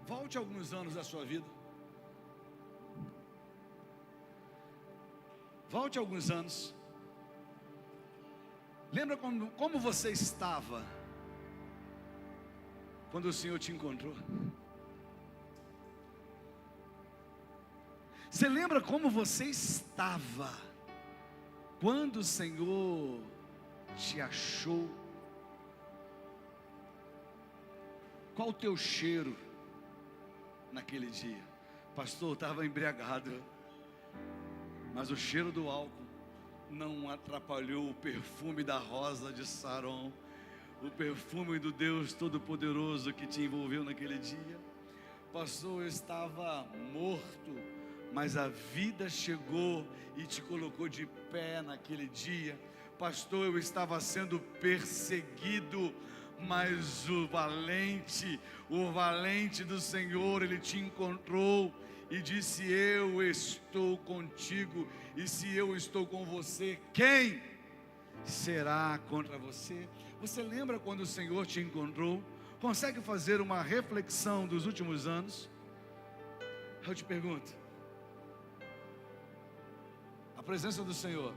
Volte alguns anos da sua vida. Volte alguns anos. Lembra como você estava quando o Senhor te encontrou? Você lembra como você estava quando o Senhor te achou? Qual o teu cheiro naquele dia? Pastor, eu estava embriagado, mas o cheiro do álcool não atrapalhou o perfume da rosa de Saron, o perfume do Deus Todo-Poderoso que te envolveu naquele dia. Pastor, eu estava morto, mas a vida chegou e te colocou de pé naquele dia. Pastor, eu estava sendo perseguido, mas o valente do Senhor, Ele te encontrou e disse: eu estou contigo, e se eu estou com você, quem será contra você? Você lembra quando o Senhor te encontrou? Consegue fazer uma reflexão dos últimos anos? Eu te pergunto, a presença do Senhor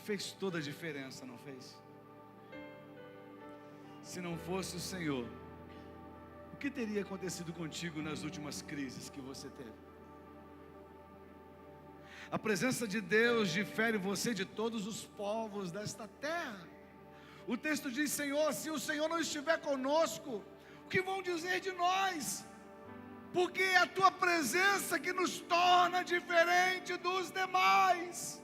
fez toda a diferença, não fez? Se não fosse o Senhor, o que teria acontecido contigo nas últimas crises que você teve? A presença de Deus difere você de todos os povos desta terra. O texto diz: Senhor, se o Senhor não estiver conosco, o que vão dizer de nós? Porque é a tua presença que nos torna diferente dos demais.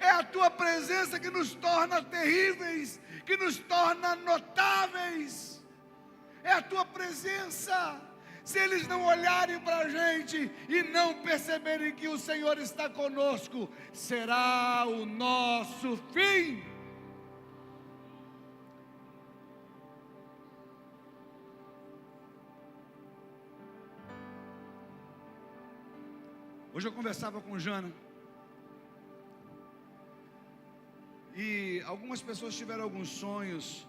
É a tua presença que nos torna terríveis, que nos torna notáveis. É a tua presença. Se eles não olharem para a gente e não perceberem que o Senhor está conosco, será o nosso fim. Hoje eu conversava com Jana, e algumas pessoas tiveram alguns sonhos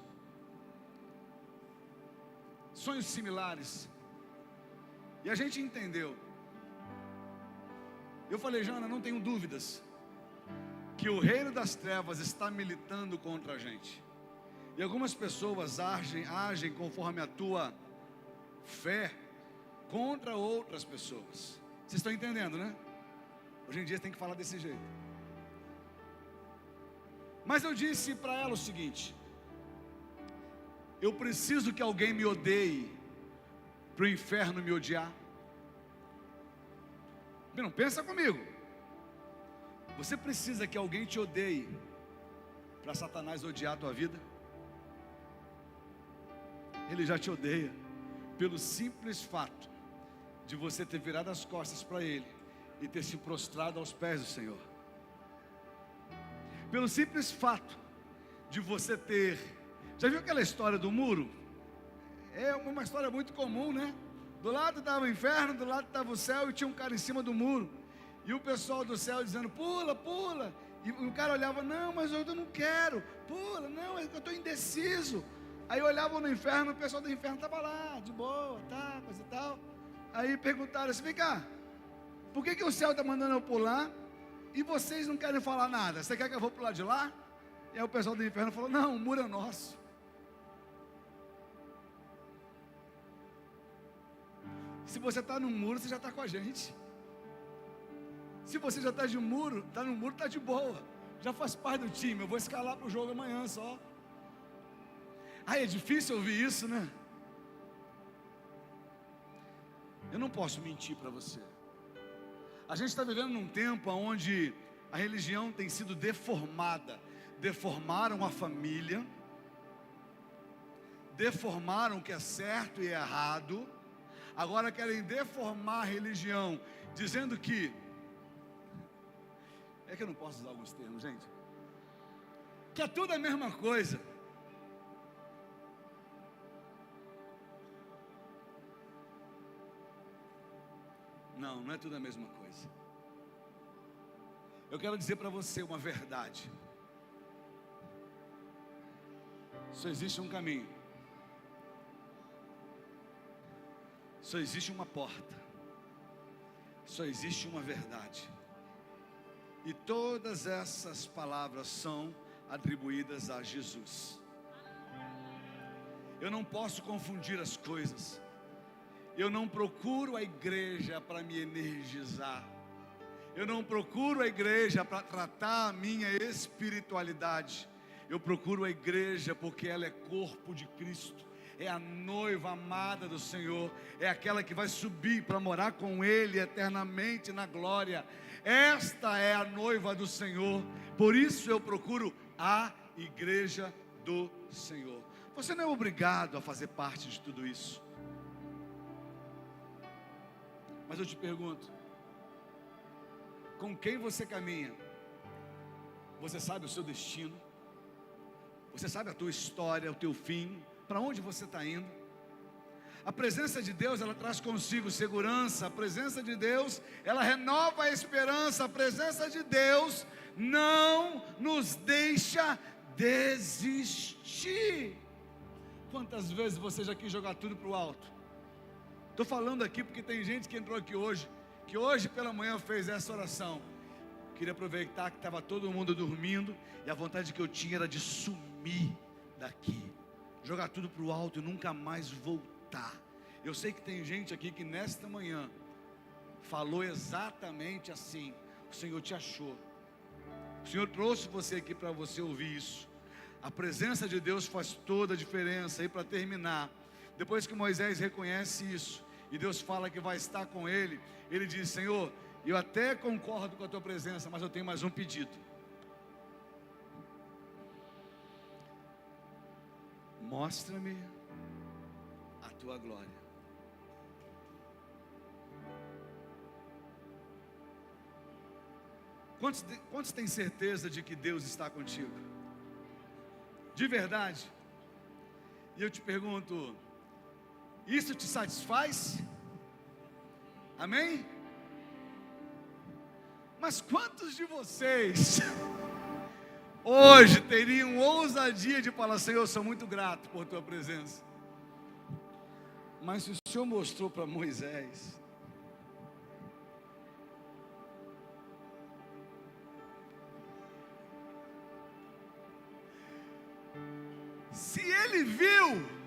similares, e a gente entendeu. Eu falei: Jana, não tenho dúvidas que o reino das trevas está militando contra a gente, e algumas pessoas agem conforme a tua fé contra outras pessoas. Vocês estão entendendo, né? Hoje em dia tem que falar desse jeito. Mas eu disse para ela o seguinte: eu preciso que alguém me odeie para o inferno me odiar? Não, pensa comigo. Você precisa que alguém te odeie para Satanás odiar a tua vida? Ele já te odeia pelo simples fato de você ter virado as costas para Ele e ter se prostrado aos pés do Senhor. Pelo simples fato de você ter... Já viu aquela história do muro? É uma história muito comum, né? Do lado estava o inferno, do lado estava o céu, e tinha um cara em cima do muro. E o pessoal do céu dizendo, pula, pula. E o cara olhava, não, mas eu não quero. Pula, não, eu estou indeciso. Aí olhavam no inferno, o pessoal do inferno estava lá, de boa, tá, coisa e tal. Aí perguntaram assim, vem cá, por que o céu está mandando eu pular e vocês não querem falar nada? Você quer que eu vou pular de lá? E aí o pessoal do inferno falou, não, o muro é nosso. Se você está no muro, você já está com a gente. Se você já está no muro, está de boa. Já faz parte do time, eu vou escalar para o jogo amanhã só. Ai, é difícil ouvir isso, né? Eu não posso mentir para você. A gente está vivendo num tempo onde a religião tem sido deformada. Deformaram a família, deformaram o que é certo e errado. Agora querem deformar a religião, dizendo que... É que eu não posso usar alguns termos, gente. Que é tudo a mesma coisa. Não, não é tudo a mesma coisa. Eu quero dizer para você uma verdade. Só existe um caminho. Só existe uma porta. Só existe uma verdade. E todas essas palavras são atribuídas a Jesus. Eu não posso confundir as coisas. Eu não procuro a igreja para me energizar. Eu não procuro a igreja para tratar a minha espiritualidade. Eu procuro a igreja porque ela é corpo de Cristo. É a noiva amada do Senhor. É aquela que vai subir para morar com Ele eternamente na glória. Esta é a noiva do Senhor. Por isso eu procuro a igreja do Senhor. Você não é obrigado a fazer parte de tudo isso. Mas eu te pergunto, com quem você caminha? Você sabe o seu destino? Você sabe a tua história, o teu fim? Para onde você está indo? A presença de Deus, ela traz consigo segurança. A presença de Deus, ela renova a esperança. A presença de Deus não nos deixa desistir. Quantas vezes você já quis jogar tudo para o alto? Estou falando aqui porque tem gente que entrou aqui hoje, que hoje pela manhã fez essa oração. Queria aproveitar que estava todo mundo dormindo, e a vontade que eu tinha era de sumir daqui, jogar tudo para o alto e nunca mais voltar. Eu sei que tem gente aqui que nesta manhã falou exatamente assim. O Senhor te achou. O Senhor trouxe você aqui para você ouvir isso. A presença de Deus faz toda a diferença. E para terminar, depois que Moisés reconhece isso, e Deus fala que vai estar com ele, ele diz: Senhor, eu até concordo com a tua presença, mas eu tenho mais um pedido. Mostra-me a tua glória. Quantos têm certeza de que Deus está contigo? De verdade. E eu te pergunto, isso te satisfaz? Amém? Mas quantos de vocês hoje teriam ousadia de falar: Senhor, eu sou muito grato por tua presença? Mas se o Senhor mostrou para Moisés, se ele viu,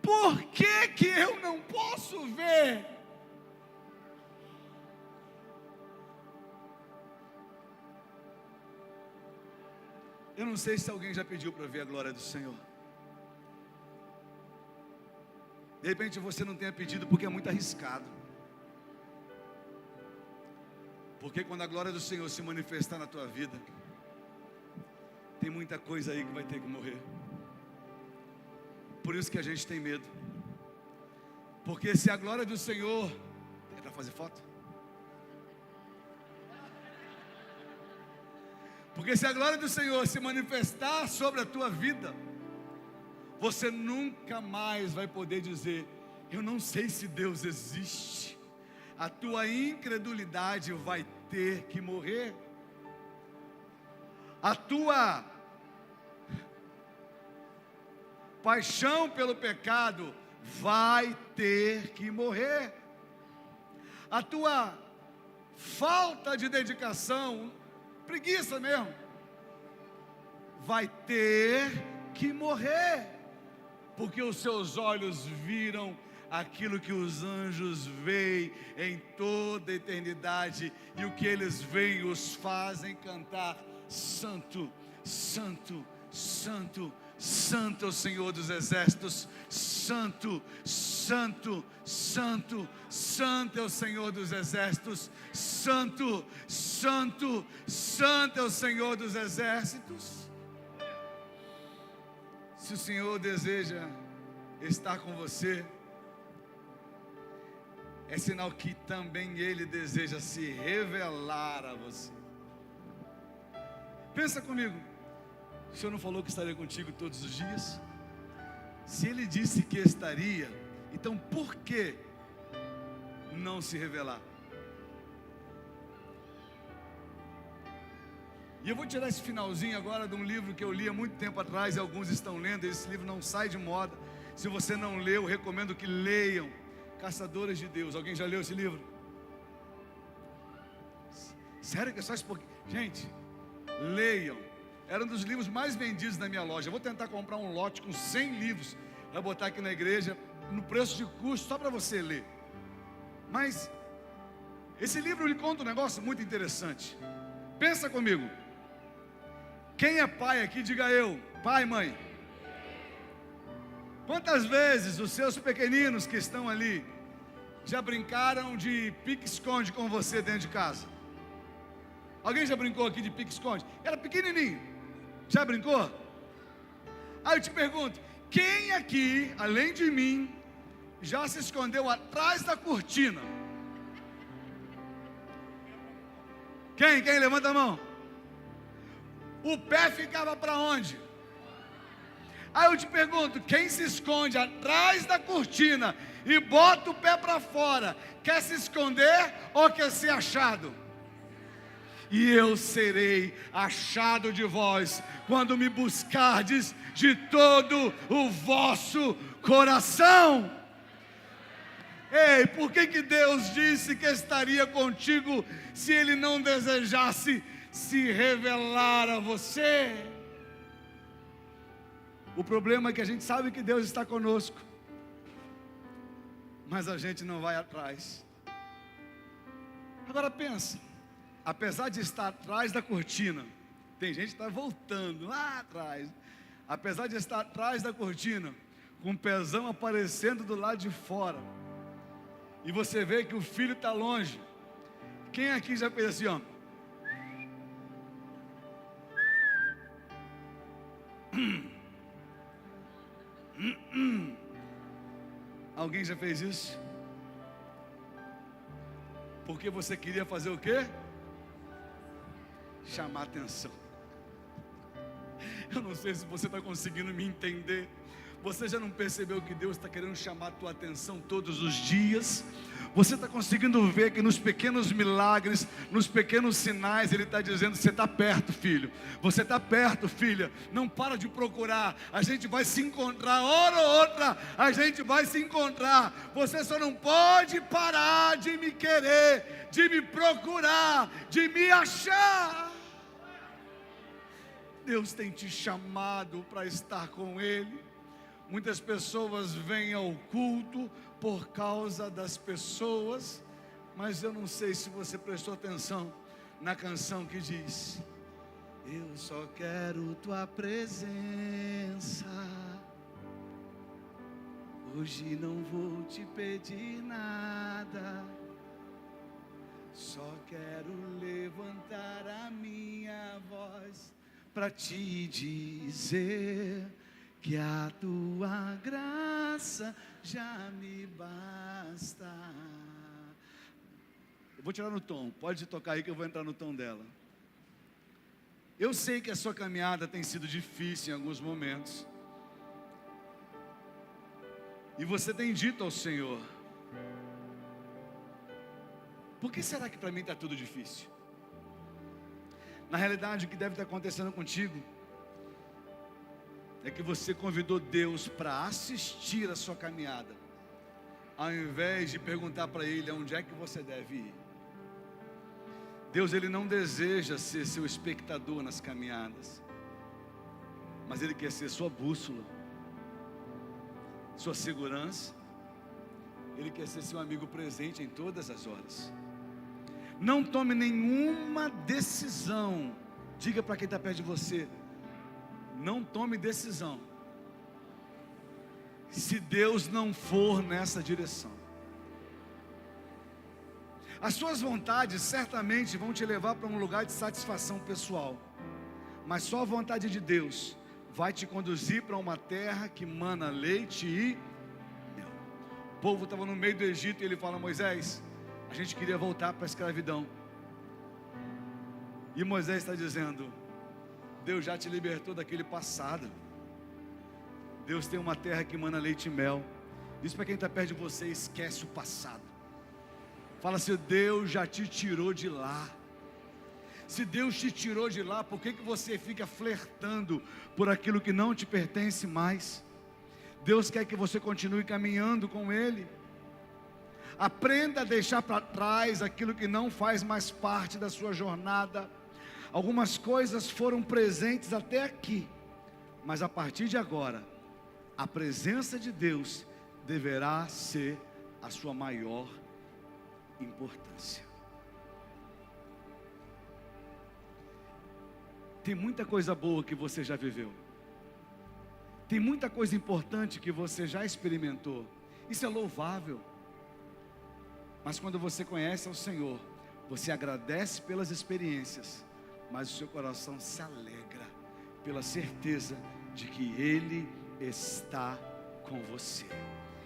por que eu não posso ver? Eu não sei se alguém já pediu para ver a glória do Senhor. De repente você não tenha pedido porque é muito arriscado. Porque quando a glória do Senhor se manifestar na tua vida, tem muita coisa aí que vai ter que morrer. Por isso que a gente tem medo. Porque se a glória do Senhor... É para fazer foto? Porque se a glória do Senhor se manifestar sobre a tua vida, você nunca mais vai poder dizer: eu não sei se Deus existe. A tua incredulidade vai ter que morrer. A tua paixão pelo pecado vai ter que morrer. A tua falta de dedicação, preguiça mesmo, vai ter que morrer. Porque os seus olhos viram aquilo que os anjos veem em toda a eternidade, e o que eles veem os fazem cantar: Santo, Santo, Santo, Santo é o Senhor dos exércitos. Santo, Santo, Santo, Santo é o Senhor dos exércitos. Santo, Santo, Santo é o Senhor dos exércitos. Se o Senhor deseja estar com você, é sinal que também Ele deseja se revelar a você. Pensa comigo, o Senhor não falou que estaria contigo todos os dias? Se Ele disse que estaria, então por que não se revelar? E eu vou tirar esse finalzinho agora de um livro que eu li há muito tempo atrás, e alguns estão lendo. Esse livro não sai de moda. Se você não leu, eu recomendo que leiam. Caçadores de Deus. Alguém já leu esse livro? Sério que é só esse pouquinho? Gente, leiam. Era um dos livros mais vendidos na minha loja. Eu vou tentar comprar um lote com 100 livros para botar aqui na igreja, no preço de custo, só para você ler. Mas esse livro lhe conta um negócio muito interessante. Pensa comigo. Quem é pai aqui, diga eu. Pai, mãe. Quantas vezes os seus pequeninos que estão ali já brincaram de pique-esconde com você dentro de casa? Alguém já brincou aqui de pique-esconde? Era pequenininho. Já brincou? Aí eu te pergunto, quem aqui, além de mim, já se escondeu atrás da cortina? Quem? Levanta a mão. O pé ficava para onde? Aí eu te pergunto, quem se esconde atrás da cortina e bota o pé para fora, quer se esconder ou quer ser achado? E eu serei achado de vós, quando me buscardes de todo o vosso coração. Ei, por que Deus disse que estaria contigo, se Ele não desejasse se revelar a você? O problema é que a gente sabe que Deus está conosco, mas a gente não vai atrás. Agora pensa, apesar de estar atrás da cortina, tem gente que está voltando lá atrás, apesar de estar atrás da cortina, com o pezão aparecendo do lado de fora, e você vê que o filho está longe. Quem aqui já fez assim, ó? Alguém já fez isso? Porque você queria fazer o quê? Chamar atenção. Eu não sei se você está conseguindo me entender. Você já não percebeu que Deus está querendo chamar a tua atenção todos os dias? Você está conseguindo ver que nos pequenos milagres, nos pequenos sinais, Ele está dizendo: você está perto, filho. Você está perto, filha. Não para de procurar. A gente vai se encontrar, hora ou outra, a gente vai se encontrar. Você só não pode parar de me querer, de me procurar, de me achar. Deus tem te chamado para estar com Ele. Muitas pessoas vêm ao culto por causa das pessoas, mas eu não sei se você prestou atenção na canção que diz: eu só quero tua presença, Hoje não vou te pedir nada, só quero levantar a minha voz para te dizer que a tua graça já me basta. Eu vou tirar no tom, pode tocar aí que eu vou entrar no tom dela. Eu sei que a sua caminhada tem sido difícil em alguns momentos, e você tem dito ao Senhor: por que será que para mim está tudo difícil? Na realidade, o que deve estar acontecendo contigo é que você convidou Deus para assistir a sua caminhada, ao invés de perguntar para Ele aonde é que você deve ir. Deus, Ele não deseja ser seu espectador nas caminhadas, mas Ele quer ser sua bússola, sua segurança. Ele quer ser seu amigo presente em todas as horas. Não tome nenhuma decisão. Diga para quem está perto de você: não tome decisão se Deus não for nessa direção. As suas vontades certamente vão te levar para um lugar de satisfação pessoal, mas só a vontade de Deus vai te conduzir para uma terra que mana leite e mel. O povo estava no meio do Egito e ele fala: Moisés, a gente queria voltar para a escravidão. E Moisés está dizendo: Deus já te libertou daquele passado. Deus tem uma terra que mana leite e mel. Diz para quem está perto de você: esquece o passado. Fala assim: Deus já te tirou de lá. Se Deus te tirou de lá, por que você fica flertando por aquilo que não te pertence mais? Deus quer que você continue caminhando com Ele. Aprenda a deixar para trás aquilo que não faz mais parte da sua jornada. Algumas coisas foram presentes até aqui, mas a partir de agora, a presença de Deus deverá ser a sua maior importância. Tem muita coisa boa que você já viveu, tem muita coisa importante que você já experimentou. Isso é louvável. Mas quando você conhece ao Senhor, você agradece pelas experiências, mas o seu coração se alegra pela certeza de que Ele está com você.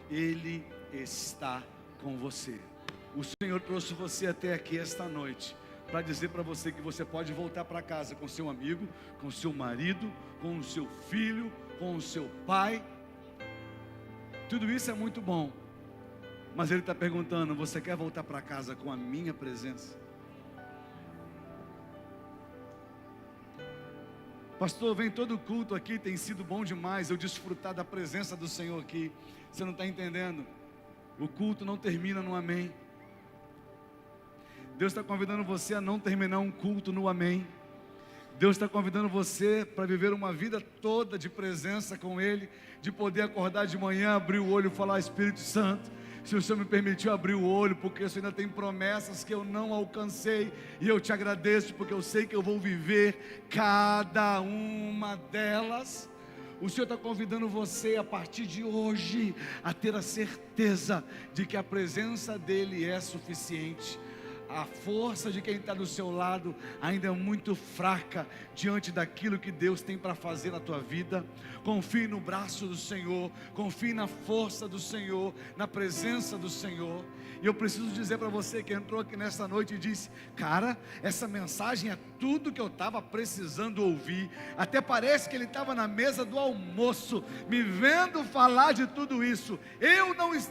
Ele está com você. O Senhor trouxe você até aqui esta noite para dizer para você que você pode voltar para casa com seu amigo, com seu marido, com o seu filho, com o seu pai. Tudo isso é muito bom, mas Ele está perguntando: você quer voltar para casa com a minha presença? Pastor, vem todo culto aqui, tem sido bom demais eu desfrutar da presença do Senhor aqui. Você não está entendendo? O culto não termina no amém. Deus está convidando você a não terminar um culto no amém. Deus está convidando você para viver uma vida toda de presença com Ele, de poder acordar de manhã, abrir o olho e falar: Espírito Santo, se o Senhor me permitiu abrir o olho, porque o Senhor ainda tem promessas que eu não alcancei, e eu te agradeço, porque eu sei que eu vou viver cada uma delas. O Senhor está convidando você a partir de hoje a ter a certeza de que a presença dEle é suficiente. A força de quem está do seu lado ainda é muito fraca diante daquilo que Deus tem para fazer na tua vida. Confie no braço do Senhor, confie na força do Senhor, na presença do Senhor. E eu preciso dizer para você que entrou aqui nessa noite e disse: cara, essa mensagem é tudo que eu estava precisando ouvir. Até parece que ele estava na mesa do almoço, me vendo falar de tudo isso. Eu não